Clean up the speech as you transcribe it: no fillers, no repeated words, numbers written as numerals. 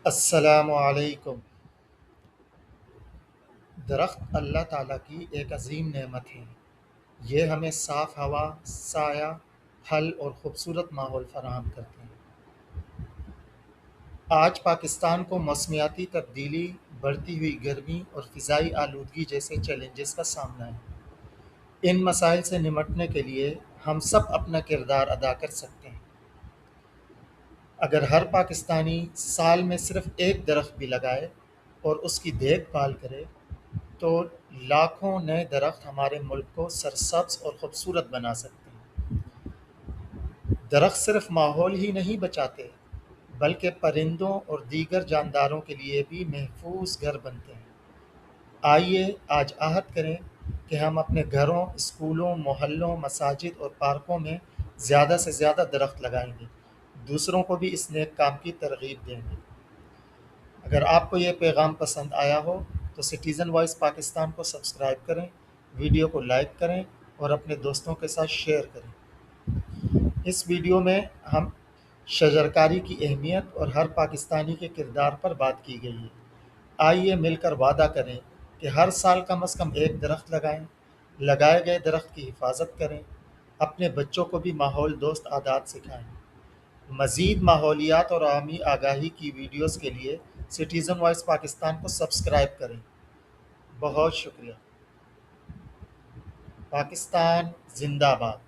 السلام علیکم۔ درخت اللہ تعالیٰ کی ایک عظیم نعمت ہے۔ یہ ہمیں صاف ہوا، سایہ، پھل اور خوبصورت ماحول فراہم کرتے ہیں۔ آج پاکستان کو موسمیاتی تبدیلی، بڑھتی ہوئی گرمی اور فضائی آلودگی جیسے چیلنجز کا سامنا ہے۔ ان مسائل سے نمٹنے کے لیے ہم سب اپنا کردار ادا کر سکتے ہیں۔ اگر ہر پاکستانی سال میں صرف ایک درخت بھی لگائے اور اس کی دیکھ بھال کرے تو لاکھوں نئے درخت ہمارے ملک کو سرسبز اور خوبصورت بنا سکتے ہیں۔ درخت صرف ماحول ہی نہیں بچاتے بلکہ پرندوں اور دیگر جانداروں کے لیے بھی محفوظ گھر بنتے ہیں۔ آئیے آج عہد کریں کہ ہم اپنے گھروں، اسکولوں، محلوں، مساجد اور پارکوں میں زیادہ سے زیادہ درخت لگائیں گے، دوسروں کو بھی اس نیک کام کی ترغیب دیں گے۔ اگر آپ کو یہ پیغام پسند آیا ہو تو سٹیزن وائس پاکستان کو سبسکرائب کریں، ویڈیو کو لائک کریں اور اپنے دوستوں کے ساتھ شیئر کریں۔ اس ویڈیو میں ہم شجرکاری کی اہمیت اور ہر پاکستانی کے کردار پر بات کی گئی ہے۔ آئیے مل کر وعدہ کریں کہ ہر سال کم از کم ایک درخت لگائیں، لگائے گئے درخت کی حفاظت کریں، اپنے بچوں کو بھی ماحول دوست عادات سکھائیں۔ مزید ماحولیات اور عوامی آگاہی کی ویڈیوز کے لیے سٹیزن وائس پاکستان کو سبسکرائب کریں۔ بہت شکریہ۔ پاکستان زندہ باد۔